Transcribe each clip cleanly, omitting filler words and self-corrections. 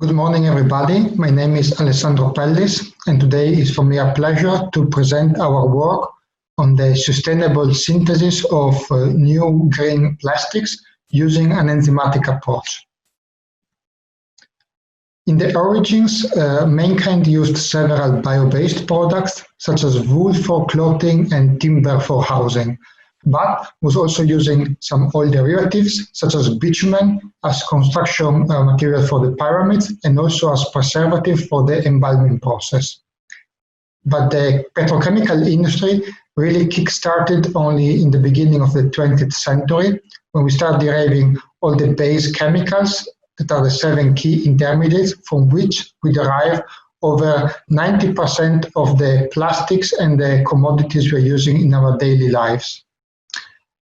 Good morning, everybody. My name is Alessandro Pellis, and today is for me a pleasure to present our work on the sustainable synthesis of new green plastics using an enzymatic approach. In the origins, mankind used several bio-based products, such as wool for clothing and timber for housing, but was also using some oil derivatives, such as bitumen, as construction material for the pyramids, and also as preservative for the embalming process. But the petrochemical industry really kick-started only in the beginning of the 20th century, when we start deriving all the base chemicals that are the 7 key intermediates from which we derive over 90% of the plastics and the commodities we're using in our daily lives.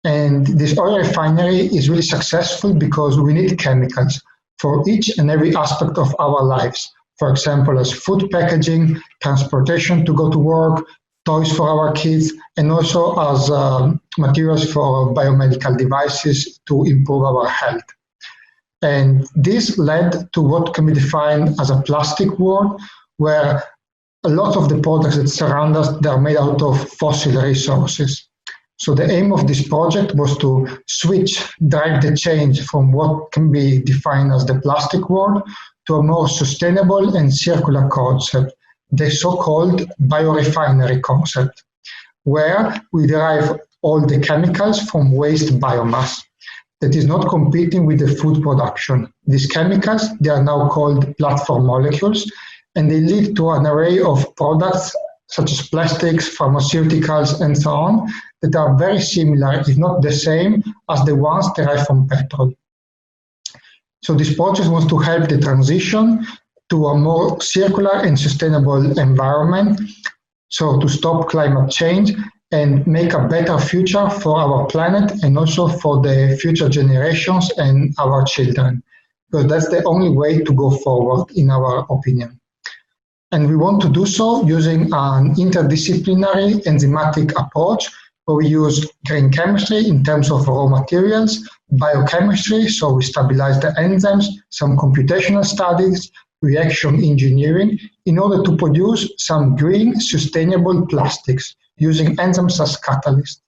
And this oil refinery is really successful because we need chemicals for each and every aspect of our lives. For example, as food packaging, transportation to go to work, toys for our kids, and also as materials for biomedical devices to improve our health. And this led to what can be defined as a plastic world, where a lot of the products that surround us, they are made out of fossil resources. So the aim of this project was to drive the change from what can be defined as the plastic world to a more sustainable and circular concept, the so-called biorefinery concept, where we derive all the chemicals from waste biomass that is not competing with the food production. These chemicals, they are now called platform molecules, and they lead to an array of products such as plastics, pharmaceuticals, and so on, that are very similar, if not the same, as the ones derived from petrol. So this project wants to help the transition to a more circular and sustainable environment, so to stop climate change and make a better future for our planet and also for the future generations and our children, because that's the only way to go forward, in our opinion. And we want to do so using an interdisciplinary enzymatic approach, where we use green chemistry in terms of raw materials, biochemistry, so we stabilize the enzymes, some computational studies, reaction engineering, in order to produce some green, sustainable plastics using enzymes as catalysts.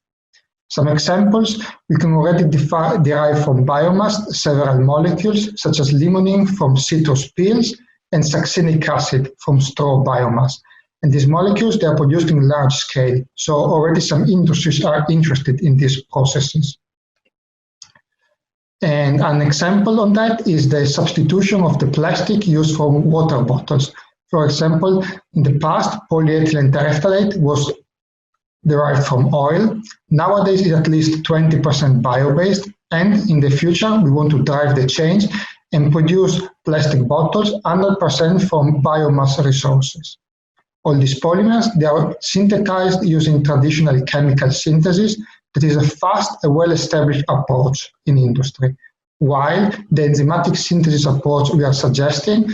Some examples, we can already derive from biomass several molecules, such as limonene from citrus peels, and succinic acid from straw biomass. And these molecules, they are produced in large scale. So already some industries are interested in these processes. And an example on that is the substitution of the plastic used for water bottles. For example, in the past, polyethylene terephthalate was derived from oil. Nowadays, it's at least 20% bio-based. And in the future, we want to drive the change and produce plastic bottles 100% from biomass resources. All these polymers, they are synthesized using traditional chemical synthesis that is a fast and well-established approach in industry, while the enzymatic synthesis approach we are suggesting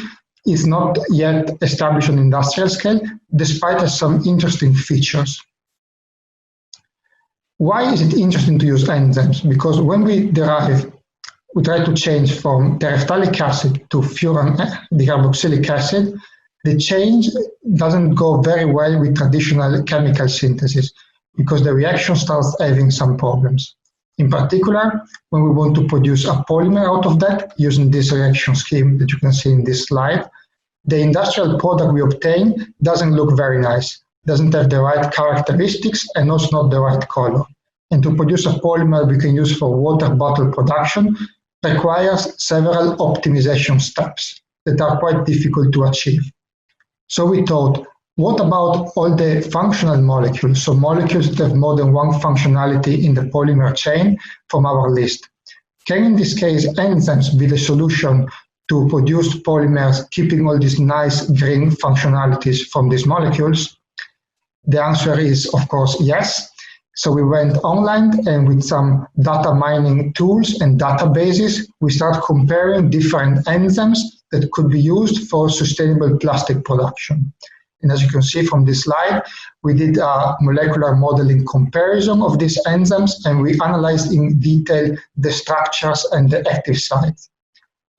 is not yet established on industrial scale, despite some interesting features. Why is it interesting to use enzymes? Because when we try to change from terephthalic acid to furan decarboxylic acid, the change doesn't go very well with traditional chemical synthesis because the reaction starts having some problems. In particular, when we want to produce a polymer out of that, using this reaction scheme that you can see in this slide, the industrial product we obtain doesn't look very nice, doesn't have the right characteristics, and also not the right color. And to produce a polymer we can use for water bottle production requires several optimization steps that are quite difficult to achieve. So we thought, what about all the functional molecules, so molecules that have more than one functionality in the polymer chain from our list? Can in this case enzymes be the solution to produce polymers keeping all these nice green functionalities from these molecules? The answer is, of course, yes. So we went online, and with some data mining tools and databases, we start comparing different enzymes that could be used for sustainable plastic production. And as you can see from this slide, we did a molecular modeling comparison of these enzymes, and we analyzed in detail the structures and the active sites.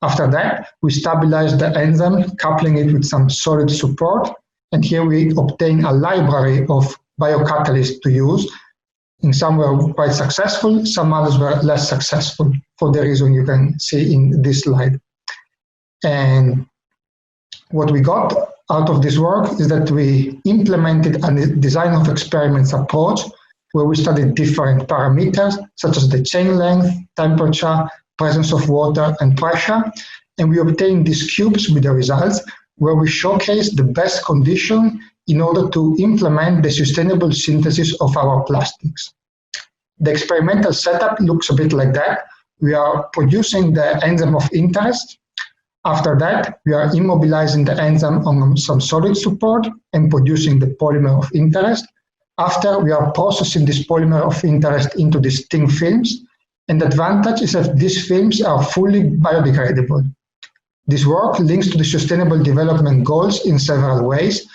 After that, we stabilize the enzyme, coupling it with some solid support, and here we obtain a library of biocatalysts to use. In some were quite successful, some others were less successful, for the reason you can see in this slide. And what we got out of this work is that we implemented a design of experiments approach where we studied different parameters such as the chain length, temperature, presence of water, and pressure, and we obtained these cubes with the results where we showcase the best condition in order to implement the sustainable synthesis of our plastics. The experimental setup looks a bit like that. We are producing the enzyme of interest. After that, we are immobilizing the enzyme on some solid support and producing the polymer of interest. After, we are processing this polymer of interest into these thin films, and the advantage is that these films are fully biodegradable. This work links to the sustainable development goals in several ways.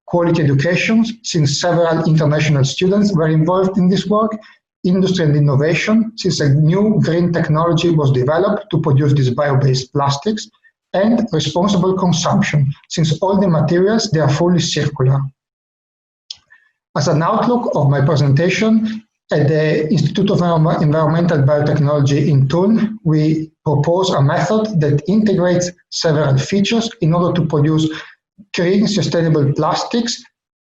Quality education, since several international students were involved in this work, industry and innovation, since a new green technology was developed to produce these bio-based plastics, and responsible consumption, since all the materials, they are fully circular. As an outlook of my presentation, at the Institute of Environmental Biotechnology in Thun, we propose a method that integrates several features in order to produce green sustainable plastics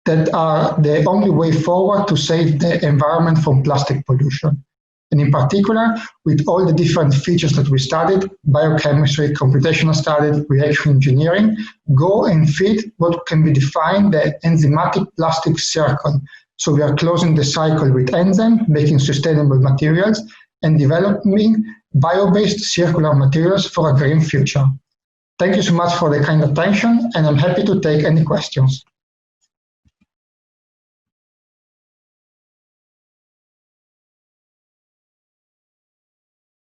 that are the only way forward to save the environment from plastic pollution. And in particular, with all the different features that we studied, biochemistry, computational studies, reaction engineering, go and fit what can be defined the enzymatic plastic circle. So we are closing the cycle with enzyme, making sustainable materials, and developing bio-based circular materials for a green future. Thank you so much for the kind attention, and I'm happy to take any questions.